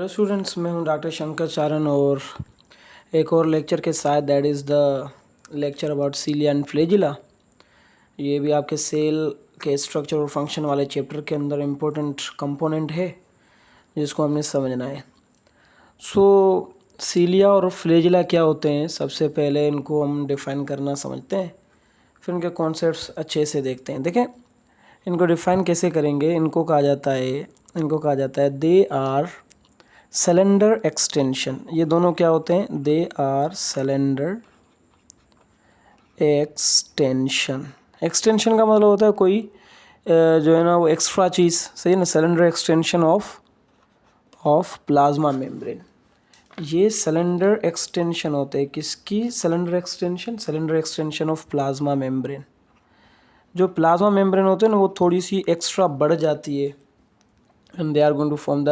Hello students, मैं हूं doctor Shankar चारण और एक और लेक्चर के साथ that is the lecture about सीलिया and flagella. ये भी आपके सेल के स्ट्रक्चर और फंक्शन वाले चैप्टर के अंदर इम्पोर्टेंट कंपोनेंट है जिसको हमने समझना है। सो सीलिया और फ्लैजिला क्या होते हैं, सबसे पहले इनको हम डिफ़ाइन करना समझते हैं, फिर इनके कॉन्सेप्ट्स अच्छे से देखते हैं। देखें इनको डिफ़ाइन कैसे करेंगे। इनको कहा जाता है दे आर सिलेंडर एक्सटेंशन। ये दोनों क्या होते हैं? They are cylinder extension. Extension का मतलब होता है कोई जो है ना वो एक्स्ट्रा चीज़, सही है ना। Cylinder extension of plasma membrane. ये सिलेंडर एक्सटेंशन होते हैं किसकी? Cylinder extension of plasma membrane. जो प्लाज्मा मेम्ब्रेन होते हैं ना वो थोड़ी सी एक्स्ट्रा बढ़ जाती है and they are going to form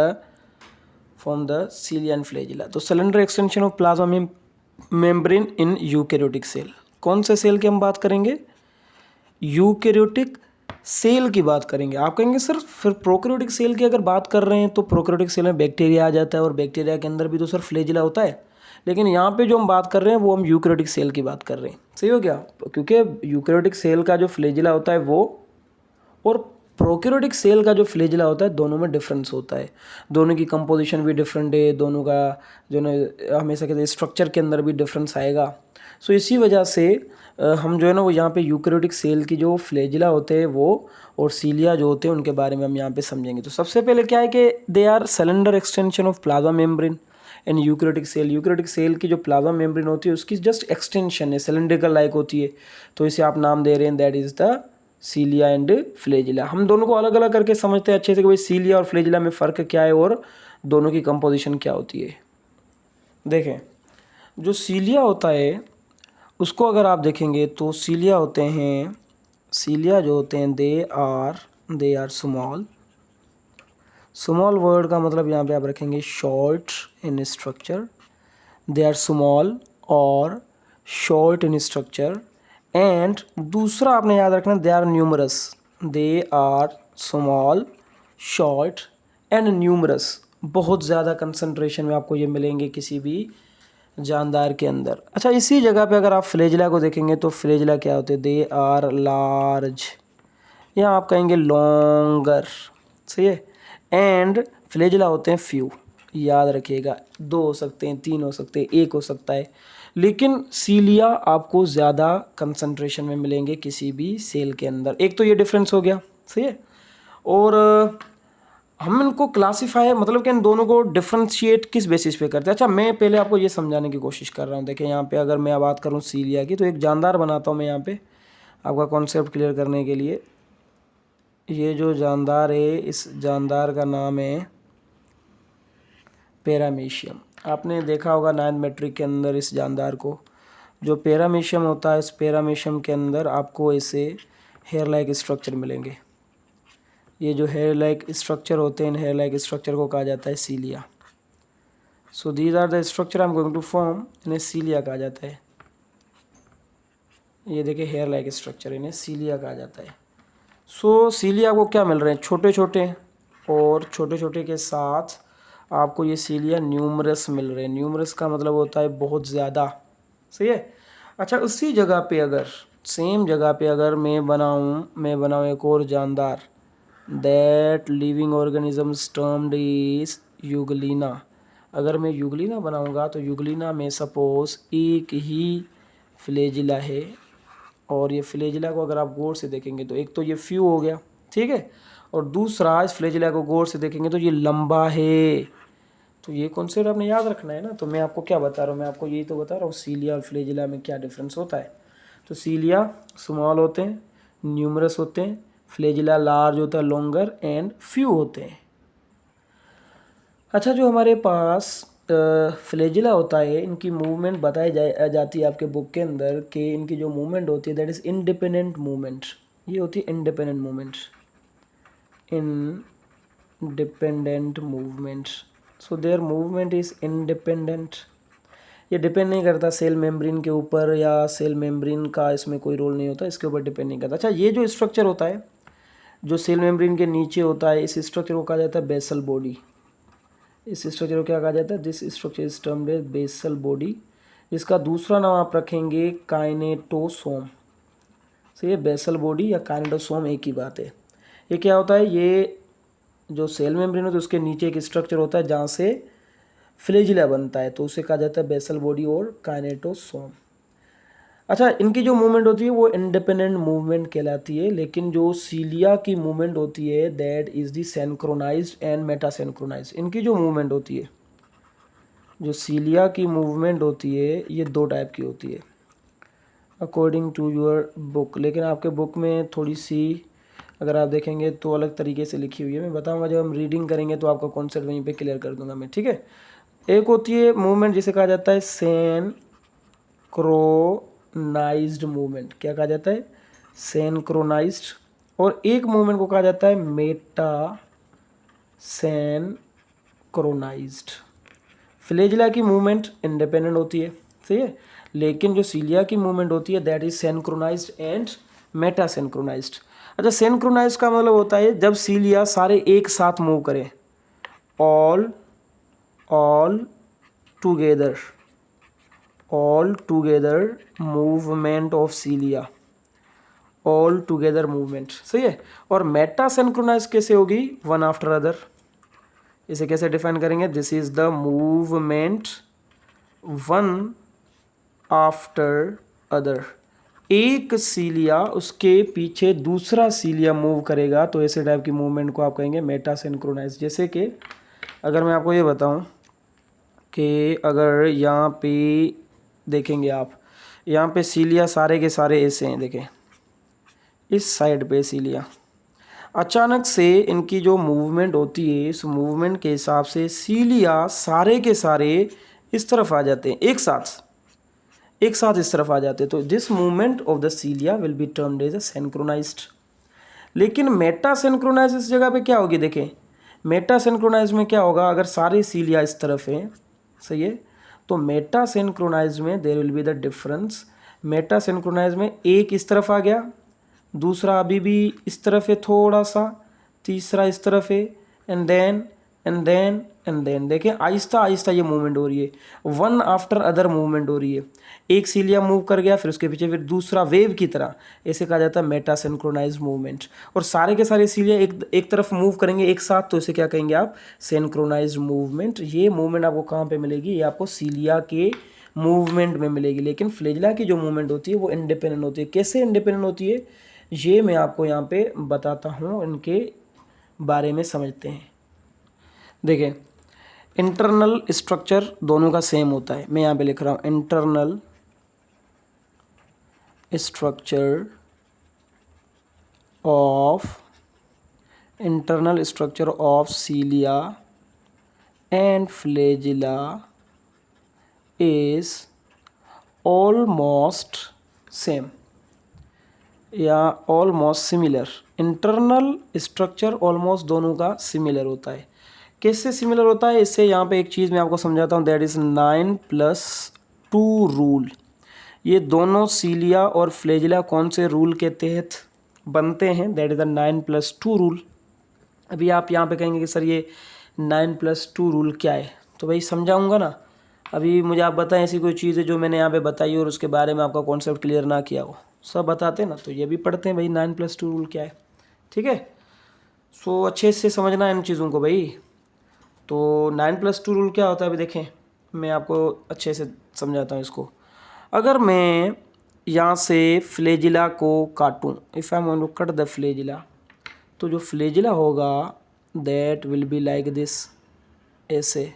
the cilia and flagella. तो cylinder extension of plasma membrane in eukaryotic cell. कौन से सेल की हम बात करेंगे? यूकैरियोटिक सेल की बात करेंगे। आप कहेंगे सर फिर प्रोकैरियोटिक सेल की अगर बात कर रहे हैं तो प्रोकैरियोटिक सेल में बैक्टीरिया आ जाता है और बैक्टीरिया के अंदर भी तो सर फ्लैजिला होता है, लेकिन यहाँ पे जो हम बात कर रहे हैं वो हम यूकैरियोटिक सेल की बात कर रहे हैं। सही हो गया? क्योंकि यूकैरियोटिक सेल का जो फ्लैजिला होता है वो और प्रोकैरियोटिक सेल का जो फ्लैजिला होता है दोनों में डिफरेंस होता है। दोनों की कंपोजिशन भी डिफरेंट है, दोनों का जो है हमेशा कहते हैं स्ट्रक्चर के अंदर भी डिफरेंस आएगा। सो इसी वजह से हम जो है ना वो यहाँ पे यूकैरियोटिक सेल की जो फ्लैजिला होते हैं वो और सीलिया जो होते हैं उनके बारे में हम यहाँ पे समझेंगे। तो सबसे पहले क्या है कि they are cylinder extension of plasma membrane and eukaryotic cell. Eukaryotic cell की जो प्लाज्मा मेम्ब्रेन होती है उसकी जस्ट एक्सटेंशन है, सिलेंड्रिकल लाइक होती है, तो इसे आप नाम दे रहे हैं that is the cilia and flagella. हम दोनों को अलग अलग करके समझते हैं अच्छे से कि भाई सीलिया और फ्लैजिला में फ़र्क क्या है और दोनों की कंपोजिशन क्या होती है। देखें जो सीलिया होता है उसको अगर आप देखेंगे तो सीलिया जो होते हैं दे आर स्मॉल वर्ड का मतलब यहाँ पे आप रखेंगे short in structure. They are small और शॉर्ट इन स्ट्रक्चर। एंड दूसरा आपने याद रखना they are numerous. They are small, short and numerous. बहुत ज़्यादा कंसंट्रेशन में आपको ये मिलेंगे किसी भी जानदार के अंदर। अच्छा, इसी जगह पे अगर आप फ्लैजिला को देखेंगे तो फ्लैजिला क्या होते हैं? दे आर लार्ज या आप कहेंगे लॉन्गर, सही है। एंड फ्लैजिला होते हैं फ्यू। याद रखिएगा, 2 हो सकते हैं, 3 हो सकते हैं, 1 हो सकता है, लेकिन सीलिया आपको ज़्यादा कंसंट्रेशन में मिलेंगे किसी भी सेल के अंदर। एक तो ये डिफरेंस हो गया, सही है। और हम इनको क्लासीफाई मतलब कि इन दोनों को डिफ्रेंशिएट किस बेसिस पे करते हैं। अच्छा, मैं पहले आपको ये समझाने की कोशिश कर रहा हूँ। देखिए यहाँ पे अगर मैं बात करूँ सीलिया की तो एक जानदार बनाता हूँ मैं यहाँ पे आपका कॉन्सेप्ट क्लियर करने के लिए। ये जो जानदार है इस जानदार का नाम है पैरामीशियम। आपने देखा होगा 9th मैट्रिक के अंदर इस जानदार को। जो पैरामीशियम होता है इस पैरामीशियम के अंदर आपको ऐसे हेयर लाइक स्ट्रक्चर मिलेंगे। ये जो हेयर लाइक स्ट्रक्चर होते हैं इन हेयर लाइक स्ट्रक्चर को कहा जाता है cilia. So these are the structure I am going to form, इन्हें सीलिया कहा जाता है। ये देखिए हेयर लाइक स्ट्रक्चर, इन्हें सीलिया कहा जाता है। सो सीलिया को क्या मिल रहे हैं? छोटे छोटे, और छोटे छोटे के साथ आपको ये सीलिया न्यूमरस मिल रहे हैं। न्यूमरस का मतलब होता है बहुत ज़्यादा, सही है। अच्छा, उसी जगह पे अगर सेम जगह पे अगर मैं बनाऊँ एक और जानदार that living organisms termed is euglena. अगर मैं यूगलिना बनाऊंगा तो यूगलिना में सपोज एक ही फ्लैजिला है और ये फ्लैजिला को अगर आप गौर से देखेंगे तो एक तो ये फ्यू हो गया, ठीक है, और दूसरा इस फ्लैजिला को गौर से देखेंगे तो ये लंबा है। तो ये कॉन्सेप्ट आपने याद रखना है ना। तो मैं आपको क्या बता रहा हूँ? मैं आपको यही तो बता रहा हूँ सीलिया और फ्लैजिला में क्या डिफरेंस होता है। तो सीलिया स्मॉल होते हैं, न्यूमरस होते हैं, फ्लैजिला लार्ज होता है, लॉन्गर एंड फ्यू होते हैं। अच्छा, जो हमारे पास फ्लैजिला होता है इनकी मूवमेंट बताई जाती है आपके बुक के अंदर कि इनकी जो मूवमेंट होती है दैट इज़ इंडिपेंडेंट मूवमेंट। ये होती है independent movement, independent movement. So there movement is independent. ये डिपेंड नहीं करता सेल मेम्ब्रेन के ऊपर, या सेल मेम्ब्रेन का इसमें कोई रोल नहीं होता, इसके ऊपर डिपेंड नहीं करता। अच्छा, ये जो स्ट्रक्चर होता है जो सेल मेम्ब्रेन के नीचे होता है इस स्ट्रक्चर को कहा जाता है बेसल बॉडी। इस स्ट्रक्चर को क्या कहा जाता है? This structure is termed as basal body. इसका दूसरा नाम आप रखेंगे काइनेटोसोम। सही है, बेसल बॉडी या काइनेटोसोम एक ही बात है। ये क्या होता है? ये जो सेल मेम्ब्रेन होता है उसके नीचे एक स्ट्रक्चर होता है जहाँ से फ्लैजिला बनता है, तो उसे कहा जाता है बेसल बॉडी और काइनेटोसोम। अच्छा, इनकी जो मूवमेंट होती है वो इंडिपेंडेंट मूवमेंट कहलाती है, लेकिन जो सीलिया की मूवमेंट होती है that is the synchronized and meta synchronized. इनकी जो मूवमेंट होती है, जो सीलिया की मूवमेंट होती है, ये दो टाइप की होती है अकॉर्डिंग टू योर बुक। लेकिन आपके बुक में थोड़ी सी अगर आप देखेंगे तो अलग तरीके से लिखी हुई है। मैं बताऊंगा जब हम रीडिंग करेंगे तो आपका कॉन्सेप्ट वहीं पे क्लियर कर दूंगा मैं, ठीक है। एक होती है मूवमेंट जिसे कहा जाता है सिंक्रोनाइज्ड मूवमेंट। क्या कहा जाता है? सिंक्रोनाइज्ड। और एक मूवमेंट को कहा जाता है मेटा सिंक्रोनाइज्ड। फ्लैजिला की मूवमेंट इंडिपेंडेंट होती है, सही है, लेकिन जो सीलिया की मूवमेंट होती है that is synchronized and meta synchronized. अच्छा, सिंक्रोनाइज्ड का मतलब होता है जब सीलिया सारे एक साथ मूव करें, all together movement of सीलिया, all together movement, सही है। और मेटा सिंक्रोनाइज कैसे होगी? One after other. इसे कैसे डिफाइन करेंगे? This is the movement one after other. एक सीलिया उसके पीछे दूसरा सीलिया मूव करेगा, तो ऐसे टाइप की मूवमेंट को आप कहेंगे मेटा सिंक्रोनाइज। जैसे कि अगर मैं आपको ये बताऊं कि अगर यहाँ पे देखेंगे आप, यहाँ पे सीलिया सारे के सारे ऐसे हैं, देखें इस साइड पे सीलिया, अचानक से इनकी जो मूवमेंट होती है इस मूवमेंट के हिसाब से सीलिया सारे के सारे इस तरफ आ जाते हैं, एक साथ इस तरफ आ जाते हैं, तो this movement of the cilia will be termed as synchronized. लेकिन मेटा सिंक्रोनाइज इस जगह पे क्या होगी? देखें मेटा सिंक्रोनाइज में क्या होगा? अगर सारे सीलिया इस तरफ हैं, सही है, तो मेटा सिंक्रोनाइज में there will be the difference. Meta synchronize में एक इस तरफ आ गया, दूसरा अभी भी इस तरफ है थोड़ा सा, तीसरा इस तरफ है, एंड देन देखें आहिस्ता आहिस्ता ये मूवमेंट हो रही है, वन आफ्टर अदर मूवमेंट हो रही है। एक सीलिया मूव कर गया, फिर उसके पीछे फिर दूसरा वेव की तरह, ऐसे कहा जाता है मेटा सिंक्रोनाइज मूवमेंट। और सारे के सारे सीलिया एक तरफ मूव करेंगे एक साथ, तो इसे क्या कहेंगे आप? Synchronise movement. ये मूवमेंट आपको कहाँ पे मिलेगी? ये आपको सीलिया के मूवमेंट में मिलेगी। लेकिन फ्लैजिला की जो मूवमेंट होती है वो इंडिपेंडेंट होती है। कैसे इंडिपेंडेंट होती है ये मैं आपको यहाँ पे बताता हूँ, इनके बारे में समझते हैं। देखिए, इंटरनल स्ट्रक्चर दोनों का सेम होता है। मैं यहाँ पे लिख रहा हूँ internal structure of cilia and flagella is almost same या almost similar. Internal structure almost दोनों का सिमिलर होता है। कैसे सिमिलर होता है? इससे यहाँ पे एक चीज़ मैं आपको समझाता हूँ, दैट इज़ 9+2 रूल। ये दोनों सीलिया और फ्लैजिला कौन से रूल के तहत बनते हैं? That is the 9+2 rule. अभी आप यहाँ पे कहेंगे कि सर ये 9+2 रूल क्या है, तो भाई समझाऊंगा ना। अभी मुझे आप बताएं ऐसी कोई चीज़ है जो मैंने यहाँ पे बताई और उसके बारे में आपका कॉन्सेप्ट क्लियर ना किया हो। सब बताते हैं ना, तो ये भी पढ़ते हैं भाई 9+2 रूल क्या है, ठीक है। सो अच्छे से समझना इन चीज़ों को भाई। तो 9+2 रूल क्या होता है? अभी देखें, मैं आपको अच्छे से समझाता हूँ इसको। अगर मैं यहाँ से फ्लैजिला को काटूँ, if I want to cut the flagella, तो जो फ्लैजिला होगा that will be like this, ऐसे।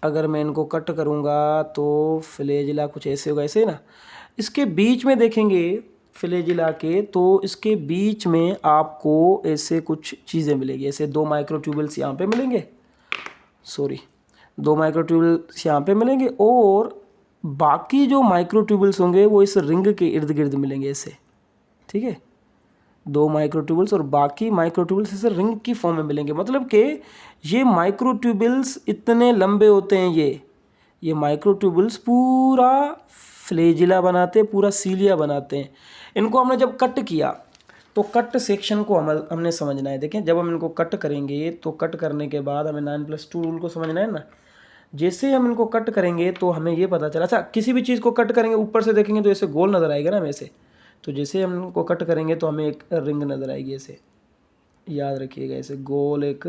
अगर मैं इनको कट करूँगा तो फ्लैजिला कुछ ऐसे होगा, ऐसे ना। इसके बीच में देखेंगे फ्लैजिला के, तो इसके बीच में आपको ऐसे कुछ चीज़ें मिलेगी, ऐसे 2 माइक्रोट्यूबल्स यहाँ पे मिलेंगे, 2 माइक्रोट्यूबल्स यहाँ पे मिलेंगे, और बाकी जो माइक्रोट्यूबल्स होंगे वो इस रिंग के इर्द गिर्द मिलेंगे ऐसे, ठीक है। 2 माइक्रोट्यूबल्स और बाकी माइक्रोट्यूबल्स ऐसे रिंग की फॉर्म में मिलेंगे। मतलब कि ये माइक्रोट्यूबल्स इतने लंबे होते हैं, ये माइक्रोट्यूबल्स पूरा फ्लैजिला बनाते हैं, पूरा सीलिया बनाते हैं। इनको हमने जब कट किया तो कट सेक्शन को हमने समझना है। देखें जब हम इनको कट करेंगे तो कट करने के बाद हमें 9+2 रूल को समझना है ना। जैसे हम इनको कट करेंगे तो हमें ये पता चला, अच्छा किसी भी चीज़ को कट करेंगे ऊपर से देखेंगे तो ऐसे गोल नज़र आएगा ना हमें से, तो जैसे हम इनको कट करेंगे तो हमें एक रिंग नज़र आएगी, ऐसे याद रखिएगा, ऐसे गोल एक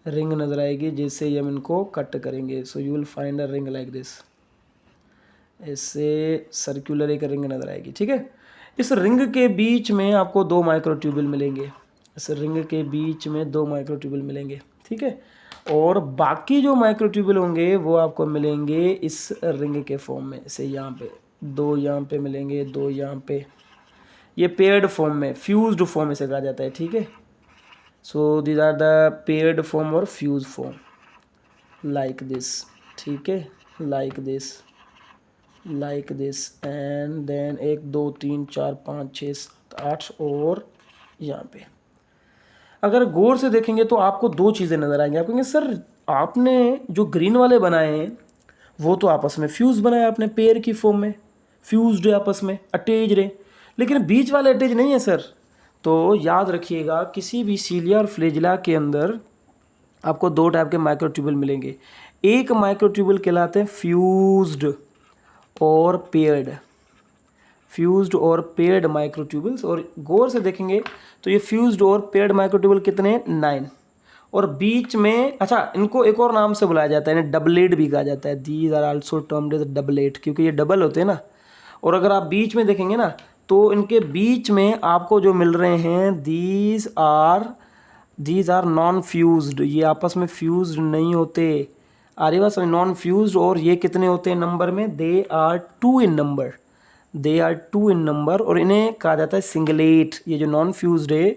रिंग नज़र आएगी जैसे ही हम इनको कट करेंगे। So you will find a ring like this, ऐसे सर्कुलर एक रिंग नज़र आएगी, ठीक है। इस रिंग के बीच में आपको 2 माइक्रोट्यूबुल मिलेंगे, इस रिंग के बीच में 2 माइक्रोट्यूबुल मिलेंगे, ठीक है। और बाकी जो माइक्रोट्यूबुल होंगे वो आपको मिलेंगे इस रिंग के फॉर्म में, ऐसे यहाँ पे 2 यहाँ पे मिलेंगे, 2 यहाँ पे, ये पेयर्ड फॉर्म में, फ्यूज्ड फॉर्म इसे कहा जाता है, ठीक है। So these are the paired form और फ्यूज फॉर्म लाइक दिस, ठीक है, like this, like this, and then 1 2 3 4 5 6 7 8 और यहाँ पे। अगर गौर से देखेंगे तो आपको 2 चीज़ें नज़र आएंगी। आप कहेंगे सर आपने जो ग्रीन वाले बनाए हैं वो तो आपस में फ्यूज़ बनाया आपने पेयर की फॉर्म में, फ्यूज्ड आपस में, अटैच रहे, लेकिन बीच वाले अटैच नहीं है सर। तो याद रखिएगा किसी भी सीलिया और फ्लैजिला के अंदर आपको 2 टाइप के माइक्रोट्यूबुल मिलेंगे। एक माइक्रोट्यूबुल कहलाते हैं फ्यूज्ड और पेयर्ड, फ्यूज्ड और पेयर्ड माइक्रोट्यूबुल्स। और गौर से देखेंगे तो ये फ्यूज्ड और पेयर्ड माइक्रोट्यूबुल कितने, 9। और बीच में, अच्छा इनको एक और नाम से बुलाया जाता है, इन्हें डबलेट भी कहा जाता है, these are also termed as doublet, क्योंकि ये डबल होते हैं ना। और अगर आप बीच में देखेंगे ना तो इनके बीच में आपको जो मिल रहे हैं दीज आर नॉन फ्यूज्ड, ये आपस में फ्यूज्ड नहीं होते। आ रही बात समझ, नॉन फ्यूज्ड। और ये कितने होते हैं नंबर में, they are 2 in number, they are 2 in number. और इन्हें कहा जाता है सिंगलेट, ये जो नॉन फ्यूज्ड है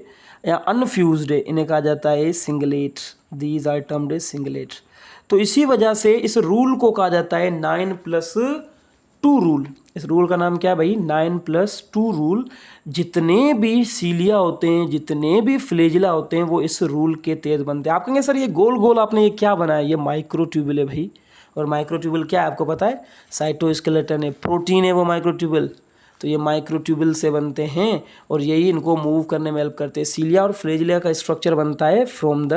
या अनफ्यूज्ड है इन्हें कहा जाता है singlet, these are termed as singlet. तो इसी वजह से इस रूल को कहा जाता है 9+2 रूल। इस रूल का नाम क्या है भाई, 9+2 रूल। जितने भी सीलिया होते हैं, जितने भी फ्लैजिला होते हैं वो इस रूल के तहत बनते हैं। आप कहेंगे सर ये गोल गोल आपने ये क्या बनाया, ये माइक्रोट्यूबुल है भाई। और माइक्रोट्यूबुल क्या है आपको पता है, साइटोस्केलेटन है, प्रोटीन है वो माइक्रोट्यूबुल। तो ये माइक्रोट्यूबुल से बनते हैं और यही इनको मूव करने में हेल्प करते हैं। सीलिया और फ्लैजिला का स्ट्रक्चर बनता है from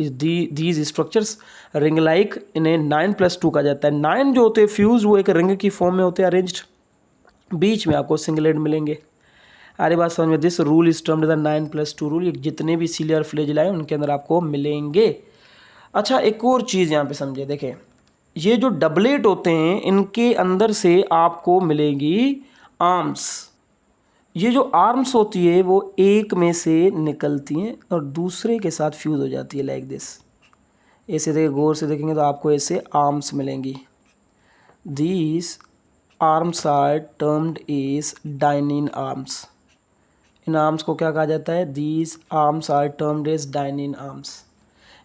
these structures ring like, इन्हें 9+2 कहा जाता है। 9 जो होते हैं फ्यूज वो एक रिंग की फॉर्म में होते हैं अरेंज्ड, बीच में आपको सिंगलेट मिलेंगे। अरे बात समझ में, this rule is termed the 9+2 rule. ये जितने भी सीलिया और फ्लैजिला है उनके अंदर आपको मिलेंगे। अच्छा एक और चीज़ यहाँ पे समझे, देखें ये जो डबलेट होते हैं इनके अंदर से आपको मिलेगी आर्म्स। ये जो आर्म्स होती है वो एक में से निकलती हैं और दूसरे के साथ फ्यूज हो जाती है लाइक दिस। ऐसे देखिए गौर से देखेंगे तो आपको ऐसे आर्म्स मिलेंगी। These arms are termed as dynein arms. इन आर्म्स को क्या कहा जाता है, these arms are termed as dynein arms.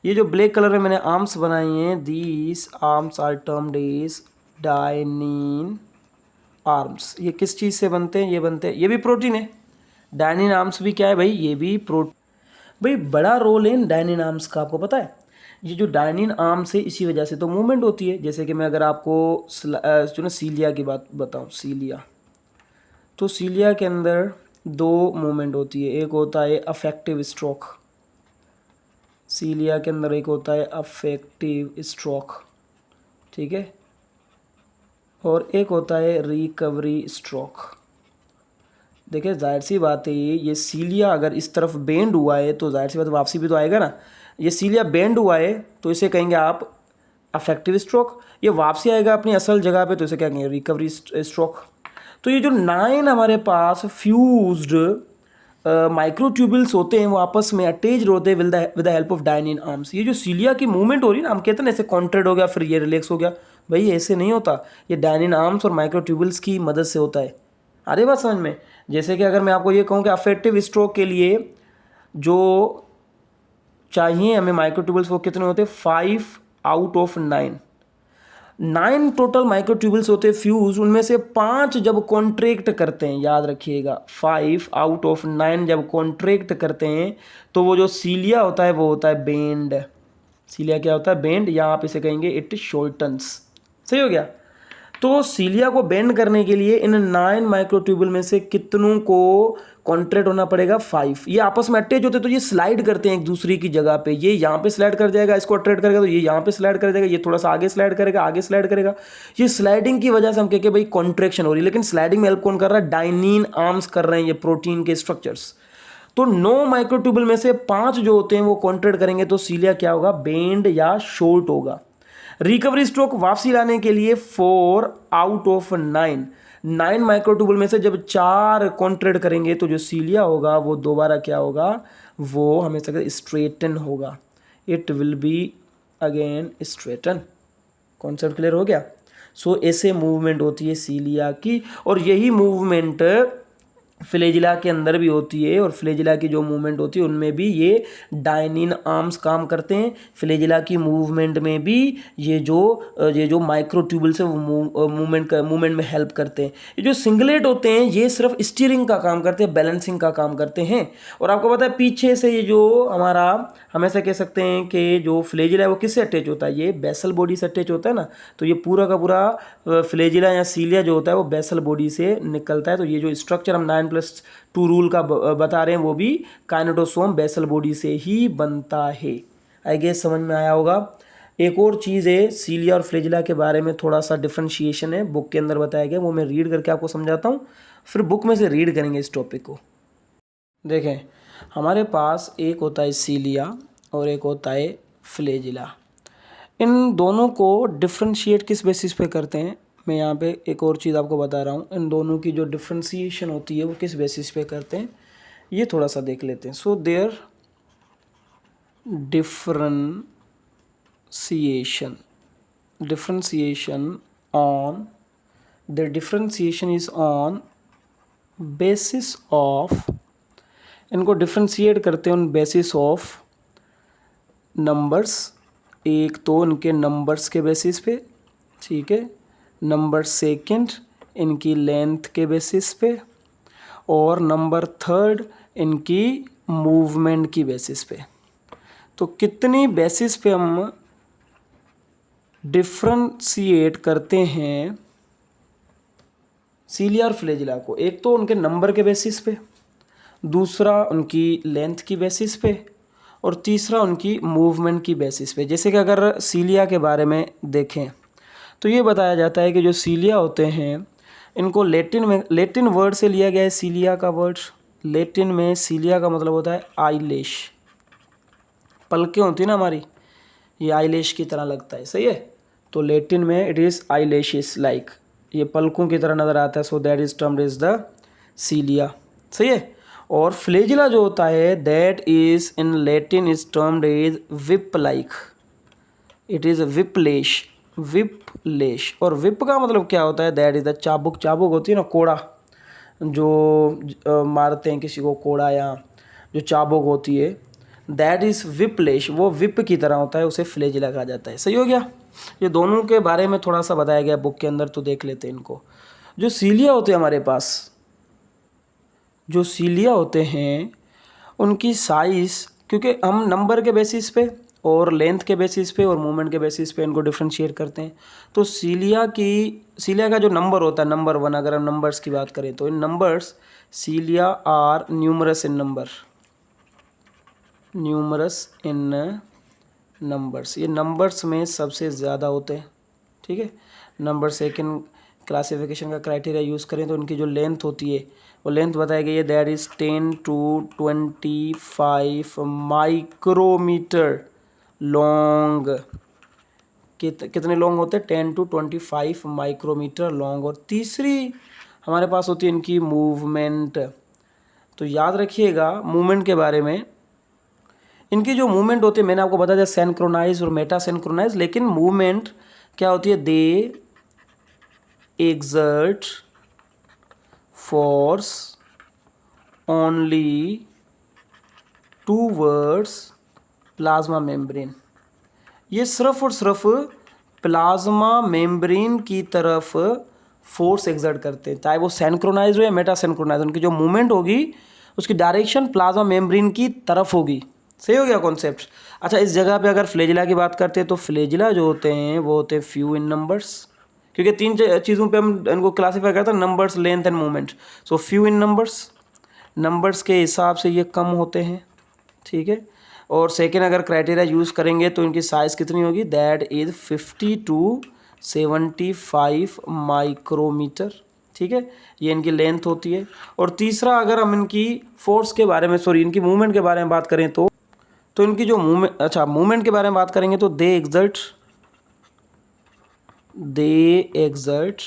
ये जो ब्लैक कलर में मैंने आर्म्स बनाई हैं, these arms are termed as dynein arms. ये किस चीज़ से बनते हैं, ये बनते हैं, ये भी प्रोटीन है। डाइनिन आर्म्स भी क्या है भाई, ये भी भाई बड़ा रोल है इन डाइनिन आर्म्स का, आपको पता है। ये जो डाइनिन आर्म्स है इसी वजह से तो मूवमेंट होती है। जैसे कि मैं अगर आपको जो ना सीलिया की बात बताऊँ, सीलिया, तो सीलिया के अंदर 2 मूवमेंट होती है। एक होता है अफेक्टिव स्ट्रोक, सीलिया के अंदर एक होता है अफेक्टिव स्ट्रोक, ठीक है, और एक होता है रिकवरी स्ट्रोक। देखिए जाहिर सी बात है ये सीलिया अगर इस तरफ बेंड हुआ है तो जाहिर सी बात वापसी भी तो आएगा ना। ये सीलिया बेंड हुआ है तो इसे कहेंगे आप अफेक्टिव स्ट्रोक। ये वापसी आएगा अपनी असल जगह पे तो इसे क्या कहेंगे, रिकवरी स्ट्रोक। तो ये जो 9 हमारे पास फ्यूज्ड माइक्रोट्यूबुल्स होते हैं वो आपस में अटैच्ड होते हैं with the help of dynein arms. ये जो सीलिया की मूवमेंट हो रही है ना, हम कहते हैं ना ऐसे कॉन्ट्रैक्ट हो गया फिर ये रिलैक्स हो गया, भाई ऐसे नहीं होता, ये डाइनिन आर्म्स और माइक्रोट्यूबुल्स की मदद से होता है। अरे बात समझ में। जैसे कि अगर मैं आपको ये कहूँ कि अफेक्टिव स्ट्रोक के लिए जो चाहिए हमें माइक्रोट्यूबुल्स वो कितने होते हैं, 5 आउट ऑफ 9 टोटल माइक्रोट्यूबुल्स होते हैं फ्यूज, उनमें से 5 जब कॉन्ट्रैक्ट करते हैं, याद रखिएगा 5 आउट ऑफ 9 जब कॉन्ट्रैक्ट करते हैं तो वो जो सीलिया होता है वो होता है बेंड। सीलिया क्या होता है, बेंड, या आप इसे कहेंगे इट शॉर्टन्स। सही हो गया। तो सीलिया को बेंड करने के लिए इन 9 माइक्रोट्यूबुल में से कितनों को कॉन्ट्रैक्ट होना पड़ेगा 5। ये आपस में अटैच होते तो ये स्लाइड करते हैं एक दूसरी की जगह पे, ये यहाँ पे स्लाइड कर जाएगा, इसको अट्रैक्ट करेगा तो ये यहाँ पे स्लाइड कर जाएगा, ये थोड़ा सा आगे स्लाइड करेगा, आगे स्लाइड करेगा। ये स्लाइडिंग की वजह से हम कहें भाई कॉन्ट्रैक्शन हो रही है, लेकिन स्लाइडिंग में हेल्प कौन कर रहा है? डाइनिन आर्म्स कर रहे हैं ये प्रोटीन के स्ट्रक्चर्स। तो 9 माइक्रोट्यूबुल में से 5 जो होते हैं वो कॉन्ट्रैक्ट करेंगे तो सीलिया क्या होगा? बेंड या शॉर्ट होगा। रिकवरी स्ट्रोक वापसी लाने के लिए 4 आउट ऑफ 9 माइक्रोट्यूबुल में से जब 4 कॉन्ट्रैक्ट करेंगे तो जो सीलिया होगा वो दोबारा क्या होगा? वो हमेशा स्ट्रेटन होगा। It will be again straighten. Concept clear हो गया? सो ऐसे मूवमेंट होती है सीलिया की, और यही मूवमेंट फ्लैजिला के अंदर भी होती है, और फ्लैजिला की जो मूवमेंट होती है उनमें भी ये डाइनिन आर्म्स काम करते हैं। फ्लैजिला की मूवमेंट में भी ये जो माइक्रोट्यूबुल्स है वो मूवमेंट में हेल्प करते हैं। ये जो सिंगलेट होते हैं ये सिर्फ स्टीयरिंग का काम करते हैं, बैलेंसिंग का काम करते हैं। और आपको पता है पीछे से ये जो हमारा, हम ऐसा कह सकते हैं कि जो फ्लैजिला है वो किससे अटैच होता है? ये बेसल बॉडी से अटैच होता है ना। तो ये पूरा का पूरा फ्लैजिला या सीलिया जो होता है वो बेसल बॉडी से निकलता है। तो ये जो स्ट्रक्चर हम 9+2 रूल का बता रहे हैं वो भी काइनेटोसोम बेसल बॉडी से ही बनता है। आई गेस समझ में आया होगा। एक और चीज़ है सीलिया और फ्लैजिला के बारे में, थोड़ा सा डिफ्रेंशिएशन है बुक के अंदर बताया गया, वो मैं रीड करके आपको समझाता हूँ, फिर बुक में से रीड करेंगे इस टॉपिक को। देखें, हमारे पास एक होता है सीलिया और एक होता है फ्लैजिला। इन दोनों को डिफ्रेंशिएट किस बेसिस पे करते हैं? मैं यहाँ पे एक और चीज़ आपको बता रहा हूँ, इन दोनों की जो डिफ्रेंशिएशन होती है वो किस बेसिस पे करते हैं, ये थोड़ा सा देख लेते हैं। So there differentiation is on basis of, इनको डिफ्रेंशिएट करते हैं ऑन बेसिस ऑफ नंबर्स। एक तो इनके नंबर्स के बेसिस पे, ठीक है, नंबर सेकंड इनकी लेंथ के बेसिस पे, और नंबर थर्ड इनकी मूवमेंट की बेसिस पे। तो कितनी बेसिस पे हम डिफ्रेंशिएट करते हैं सीलिया और फ्लैजिला को? एक तो उनके नंबर के बेसिस पे, दूसरा उनकी लेंथ की बेसिस पे, और तीसरा उनकी मूवमेंट की बेसिस पे। जैसे कि अगर सीलिया के बारे में देखें तो ये बताया जाता है कि जो सीलिया होते हैं इनको लेटिन वर्ड से लिया गया है सीलिया का वर्ड। लेटिन में सीलिया का मतलब होता है आईलैश। पलकें होती है ना हमारी, ये आईलैश की तरह लगता है, सही है। तो लेटिन में इट इज़ आईलैशेस, लाइक ये पलकों की तरह नज़र आता है। So that is termed is the cilia, सही है। और फ्लैजिला जो होता है that is in Latin is termed is whip like, it is whiplash, whiplash. और विप का मतलब क्या होता है? दैट इज द चाबुक। चाबुक होती है ना, कोड़ा जो मारते हैं किसी को, कोड़ा या जो चाबुक होती है, दैट इज विपलेश, वो विप की तरह होता है, उसे फ्लैजिला कहा जाता है। सही हो गया। ये दोनों के बारे में थोड़ा सा बताया गया बुक के अंदर, तो देख लेते हैं इनको। जो सीलिया होते हैं हमारे पास, जो सीलिया होते हैं उनकी साइज़, क्योंकि हम नंबर के बेसिस पे और लेंथ के बेसिस पे और मूवमेंट के बेसिस पे इनको डिफ्रेंशिएट करते हैं। तो सीलिया का जो नंबर होता है, नंबर 1, अगर हम नंबर्स की बात करें तो in numbers cilia are numerous in numbers, ये नंबर्स में सबसे ज़्यादा होते हैं, ठीक है। नंबर सेकंड क्लासिफिकेशन का क्राइटेरिया यूज़ करें तो उनकी जो लेंथ होती है वो लेंथ बताई गई है, that is 10 to 25 micrometre long. कितने लॉन्ग होते हैं? 10 to 25 माइक्रोमीटर लॉन्ग। और तीसरी हमारे पास होती है इनकी मूवमेंट। तो याद रखिएगा मूवमेंट के बारे में, इनकी जो मूवमेंट होती है मैंने आपको बताया सिंक्रोनाइज और मेटा सिंक्रोनाइज, लेकिन मूवमेंट क्या होती है? They exert force only towards plasma membrane. ये सिर्फ और सिर्फ प्लाज्मा मेम्ब्रेन की तरफ फोर्स एक्सर्ट करते हैं, चाहे वो सिंक्रोनाइज हो या मेटा सिंक्रोनाइज। उनकी जो मूवमेंट होगी उसकी डायरेक्शन प्लाज्मा मेम्ब्रेन की तरफ होगी। सही हो गया कॉन्सेप्ट। अच्छा, इस जगह पे अगर फ्लैजिला की बात करते हैं तो फ्लैजिला जो होते हैं वो होते हैं फ्यू इन नंबर्स, क्योंकि 3 चीज़ों पे हम इनको क्लासीफाई करते हैं, numbers, length and movement. So few in numbers, numbers के हिसाब से ये कम होते हैं, ठीक है। और सेकेंड अगर क्राइटेरिया यूज़ करेंगे तो इनकी साइज़ कितनी होगी, दैट इज़ 50 to 75 माइक्रोमीटर, ठीक है, ये इनकी लेंथ होती है। और तीसरा अगर हम इनकी फोर्स के बारे में, सॉरी इनकी मूवमेंट के बारे में बात करें तो इनकी जो मूवमेंट के बारे में बात करेंगे तो they exert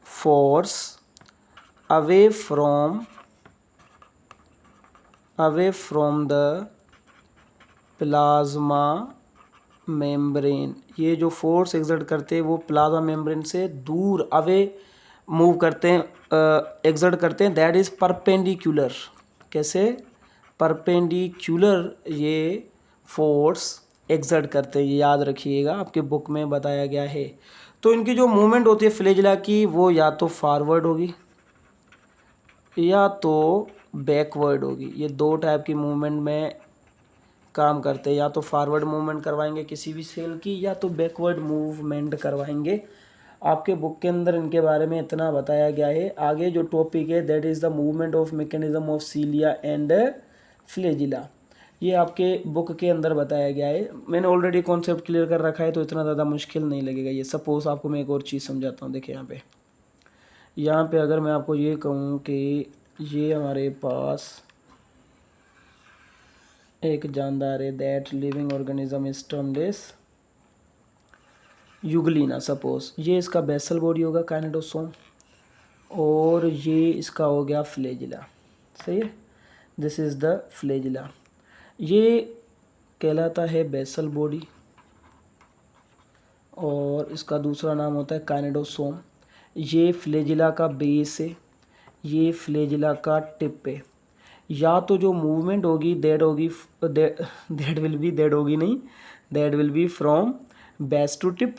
force away from the plasma membrane. ये जो फोर्स एग्जर्ट करते हैं वो प्लाज्मा मेम्ब्रेन से दूर अवे मूव करते हैं, एग्जर्ट करते हैं, दैट इज़ परपेंडिकुलर। कैसे, परपेंडिकुलर ये फोर्स एग्जर्ट करते हैं, ये याद रखिएगा, आपके बुक में बताया गया है। तो इनकी जो मूवमेंट होती है फ्लैजिला की वो या तो फॉरवर्ड होगी या तो बैकवर्ड होगी। ये दो टाइप की मूवमेंट में काम करते हैं, या तो फॉरवर्ड मूवमेंट करवाएंगे किसी भी सेल की या तो बैकवर्ड मूवमेंट करवाएंगे। आपके बुक के अंदर इनके बारे में इतना बताया गया है। आगे जो टॉपिक है that is the movement of mechanism of cilia and flagella, ये आपके बुक के अंदर बताया गया है। मैंने ऑलरेडी कॉन्सेप्ट क्लियर कर रखा है तो इतना ज़्यादा मुश्किल नहीं लगेगा ये। सपोज़ आपको मैं एक और चीज़ समझाता हूँ। देखिए यहाँ पे अगर मैं आपको ये कहूँ कि ये हमारे पास एक जानदार है, that living organism is termed as euglena. Suppose ये इसका बेसल बॉडी होगा काइनेडोसोम और ये इसका हो गया फ्लैजिला, सही है, दिस इज़ द फ्लैजिला। ये कहलाता है बेसल बॉडी और इसका दूसरा नाम होता है काइनेडोसोम। ये फ्लैजिला का बेस है, ये फ्लैजिला का टिप है। या तो जो मूवमेंट होगी that will be from base to tip,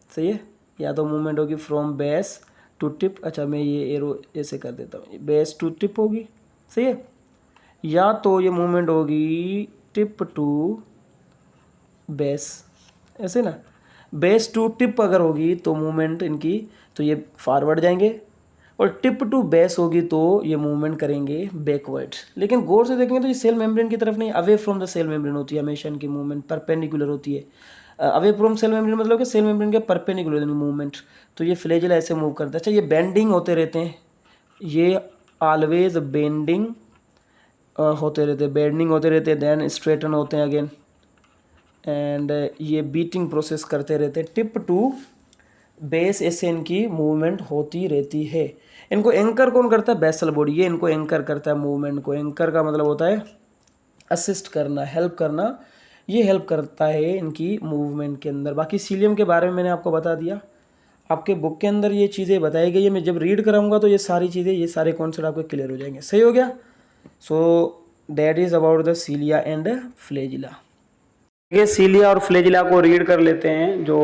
सही है, या तो मूवमेंट होगी फ्रॉम बेस टू टिप। अच्छा मैं ये एरो ऐसे कर देता हूँ, बेस टू टिप होगी, सही है, या तो ये मूवमेंट होगी टिप टू बेस, ऐसे ना। बेस टू टिप अगर होगी तो मूवमेंट इनकी तो ये फॉरवर्ड जाएंगे, और टिप टू बेस होगी तो ये मूवमेंट करेंगे बैकवर्ड। लेकिन गौर से देखेंगे तो ये सेल मेम्ब्रेन की तरफ नहीं, away from the cell membrane होती है हमेशा इनकी मूवमेंट, परपेंडिकुलर होती है। अवे फ्रॉम सेल मेम्ब्रेन मतलब कि सेल मेम्ब्रेन के परपेंडिकुलर मूवमेंट। तो ये फ्लैजिला ऐसे मूव करता है। अच्छा ये बेंडिंग होते रहते हैं, ये ऑलवेज बेंडिंग होते रहते हैं, बेंडिंग होते रहते हैं, देन स्ट्रेटन होते हैं अगेन, एंड ये बीटिंग प्रोसेस करते रहते हैं। टिप टू बेस ऐसे इनकी मूवमेंट होती रहती है। इनको एंकर कौन करता है, बेसल बॉडी, ये इनको एंकर करता है मूवमेंट को। एंकर का मतलब होता है असिस्ट करना, हेल्प करना, ये हेल्प करता है इनकी मूवमेंट के अंदर। बाकी सीलियम के बारे में मैंने आपको बता दिया, आपके बुक के अंदर ये चीज़ें बताई गई है। मैं जब रीड कराऊंगा तो ये सारी चीज़ें, ये सारे कॉन्सेप्ट आपको क्लियर हो जाएंगे। सही हो गया। So that is about the cilia and flagella. ये सीलिया और फ्लैजिला को रीड कर लेते हैं। जो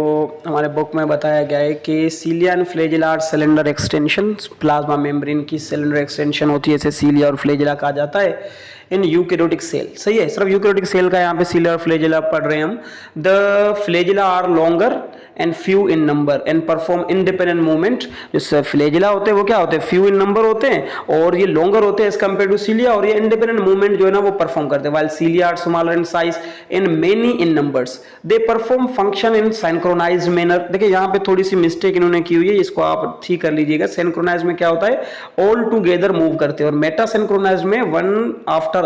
हमारे बुक में बताया गया है कि cilia and flagella are cylinder extension, plasma membrane की सिलेंडर एक्सटेंशन होती है, इसे सीलिया और फ्लैजिला कहा जाता है इन यूकैरियोटिक सेल। सही है, सिर्फ यूकैरियोटिक सेल का यहाँ पे सीलिया और फ्लैजिला पढ़ रहे हैं हम। The flagella are longer and few in number and perform independent movement. जो फ्लैजिला होते हैं वो क्या होते हैं, फ्यू इन नंबर होते हैं और ये लॉन्गर होते हैं एज कम्पेयर टू सीलिया, और ये इंडिपेंडेंट मूवमेंट जो है ना वो परफॉर्म करते हैं। While cilia are smaller in size in many in numbers, they perform function in synchronized manner. देखिए यहाँ पे थोड़ी सी मिस्टेक इन्होंने की हुई है, इसको आप ठीक कर लीजिएगा। सिंक्रोनाइज में क्या होता है, ऑल टुगेदर मूव करते हैं, और मेटा सिंक्रोनाइज में वन आफ्टर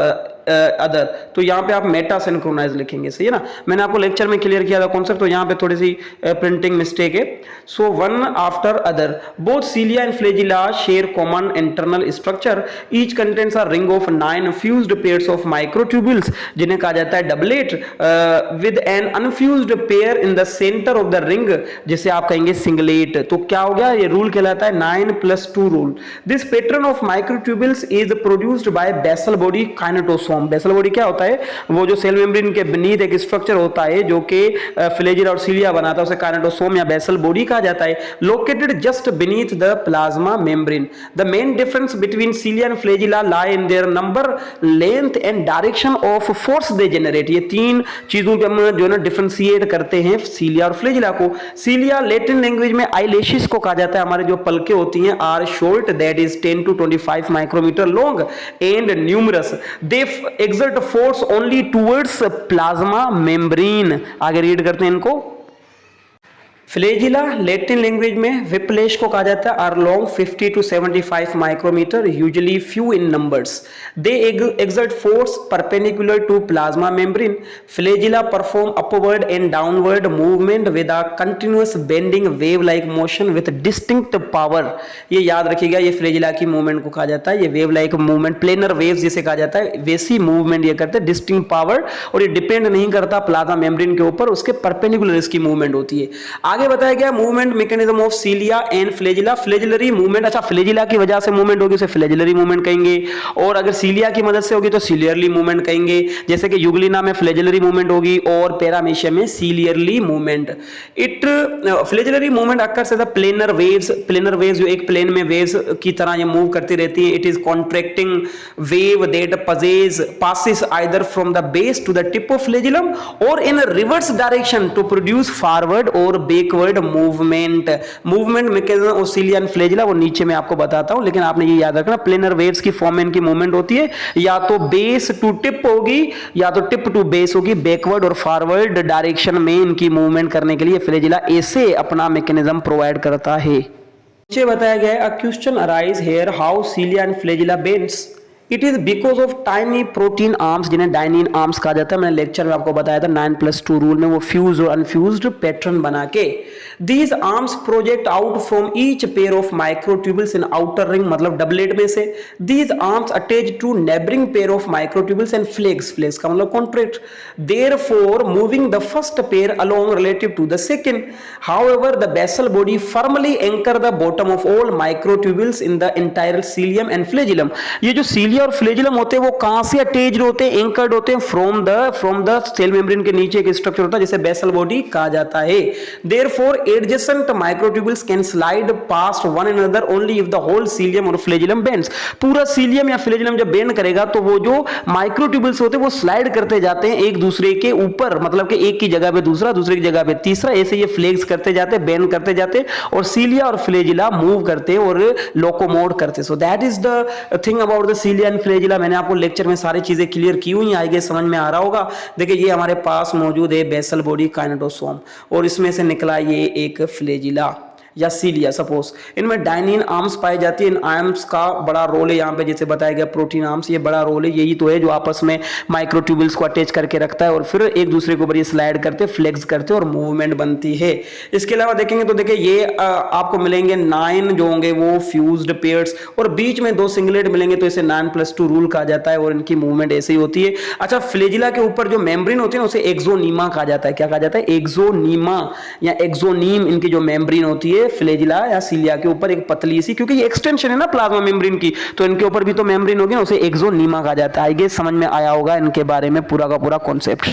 अदर। तो यहाँ पे आप मेटा सिंक्रोनाइज लिखेंगे, सही है ना। मैंने आपको लेक्चर में क्लियर किया था कॉन्सेप्ट, तो यहाँ पे थोड़ी सी प्रिंटिंग मिस्टेक है। So one after other, both cilia and flagella share common internal structure, each contains a ring of 9 fused pairs of microtubules, जिन्हें कहा जाता है doublet, with an unfused pair in the centre of the ring, जिसे आप कहेंगे singlet. तो क्या हो गया, ये रूल कहलाता है 9+2 rule. This pattern of microtubules is produced by basal body kinetosome. ओसोम। बेसल बॉडी क्या होता है, वो जो सेल मेम्ब्रेन के beneath एक स्ट्रक्चर होता है जो कि फ्लैजिला और सिलिया बनाता है, उसे काइनेटोसोम या बेसल बॉडी कहा जाता है, located just beneath the plasma membrane. The main difference between cilia and flagella lie in their number, length and direction of force they generate. ये तीन चीजों पे हम जो है ना डिफरेंशिएट करते हैं सिलिया और फ्लैजिला को। सिलिया लैटिन लैंग्वेज में आईलैशेस को कहा जाता है, हमारे जो पलकें होती हैं are short, that is 10 to 25 micrometre long and numerous, they exert force only towards plasma membrane. आगे रीड करते हैं इनको। फ्लैजिला लैटिन लैंग्वेज में विप्लेश को कहा जाता है, are long 50 to 75 micrometre, usually few in numbers, they exert force perpendicular to plasma membrane. Flagella perform upward and downward movement with a continuous bending wave like motion with distinct power. ये याद रखिएगा, ये flagella की movement को कहा जाता है, ये wave like movement, planar waves जिसे कहा जाता है, वैसी मूवमेंट ये करते हैं, डिस्टिंक्ट पावर, और ये डिपेंड नहीं करता प्लाज्मा मेम्ब्रेन के ऊपर, उसके परपेंडिकुलर इसकी मूवमेंट होती है। आगे बताया गया movement mechanism of cilia and flagella, flagellary movement. अच्छा, फ्लैजिला की वजह से मूवमेंट होगी उसे फ्लैजिलरी मूवमेंट कहेंगे, और अगर सिलिया की मदद से होगी तो सिलियरली मूवमेंट कहेंगे। जैसे कि यूग्लिना में फ्लैजिलरी मूवमेंट होगी और पैरामेशिया में ciliary movement. It flagellary movement occurs as the planar waves, planar waves जो एक प्लेन में वेव्स की तरह ये मूव करती रहती है। It is contracting wave that passes either from the base to the tip of flagellum or in a reverse direction to produce forward or backward movement। Movement mechanism of cilia and flagella वो नीचे मैं आपको बताता हूं, लेकिन आपने ये याद रखना प्लेनर वेव्स की फॉर्म में इनकी मूवमेंट होती है, या तो बेस टू टिप होगी या तो टिप टू बेस होगी, बैकवर्ड और फॉरवर्ड डायरेक्शन में इनकी मूवमेंट करने के लिए फ्लैजिला ऐसे अपना मैकेनिज्म प्रोवाइड करता है। नीचे बताया गया है, a question arise here, how cilia and flagella bends. It is because of tiny protein arms, जिन्हें डाइनिन आर्म्स कहा जाता है। मैंने लेक्चर में आपको बताया था 9+2 रूल में, वो फ्यूज और अनफ्यूज्ड पैटर्न बना के these arms project out from each pair of microtubules in outer ring, मतलब डबलेट में से। These arms attach to neighbouring pair of microtubules and flex, flex का मतलब contract, therefore moving the first pair along relative to the second. However the basal body firmly anchor the bottom of all microtubules in the entire cilium and flagellum. ये जो सीलिया और flagellum होते हैं वो कहां से अटैच्ड होते हैं, एंकर्ड होते हैं फ्रॉम द सेल मेम्ब्रेन के नीचे एक स्ट्रक्चर होता है जिसे बेसल बॉडी कहा जाता है। Therefore adjacent microtubules can slide past one another only if the whole cilium और फ्लैजिलम बेंड्स। पूरा सीलियम या फ्लैजिलम जब बेंड करेगा तो वो जो माइक्रोट्यूबल्स होते हैं वो स्लाइड करते जाते हैं एक दूसरे के ऊपर, मतलब कि एक की जगह पे दूसरा, दूसरे की जगह पे तीसरा, ऐसे ये फ्लेक्स करते जाते हैं, बेंड करते जाते हैं, और सीलिया और फ्लैजिला मूव करते हैं और लोकोमोट करते हैं। सो that is the thing about the cilia and flagella. मैंने आपको लेक्चर में सारी चीजें क्लियर की हुई, आगे समझ में आ रहा होगा। देखिए ये हमारे पास मौजूद है बेसल बॉडी काइनेटोसोम, और इसमें से निकला ये एक फ्लैजिला या सीलिया। सपोज इनमें डाइनिन आर्म्स पाई जाती है, इन आर्म्स का बड़ा रोल है यहाँ पे, जैसे बताया गया प्रोटीन आर्म्स, ये बड़ा रोल है, यही तो है जो आपस में माइक्रोट्यूबल्स को अटैच करके रखता है और फिर एक दूसरे के ऊपर ये स्लाइड करते, फ्लेक्स करते और मूवमेंट बनती है। इसके अलावा देखेंगे तो देखिए ये आपको मिलेंगे 9 जो होंगे वो फ्यूज्ड पेयर्स, और बीच में 2 सिंगलेट मिलेंगे, तो इसे 9+2 रूल कहा जाता है, और इनकी मूवमेंट ऐसे ही होती है। अच्छा, फ्लैजिला के ऊपर जो मेम्ब्रेन होती है उसे एक्सोनीमा कहा जाता है। क्या कहा जाता है? एक्सोनीमा या एक्सोनीम, इनकी जो मेम्ब्रेन होती है फ्लैजिला या सिलिया के ऊपर एक पतली सी, क्योंकि ये एक्सटेंशन है ना प्लाज्मा मेम्ब्रेन की, तो इनके ऊपर भी तो मेम्ब्रेन होगी ना, उसे एक्सोनीमा कहा जाता है। आगे समझ में आया होगा इनके बारे में पूरा का पूरा कॉन्सेप्ट।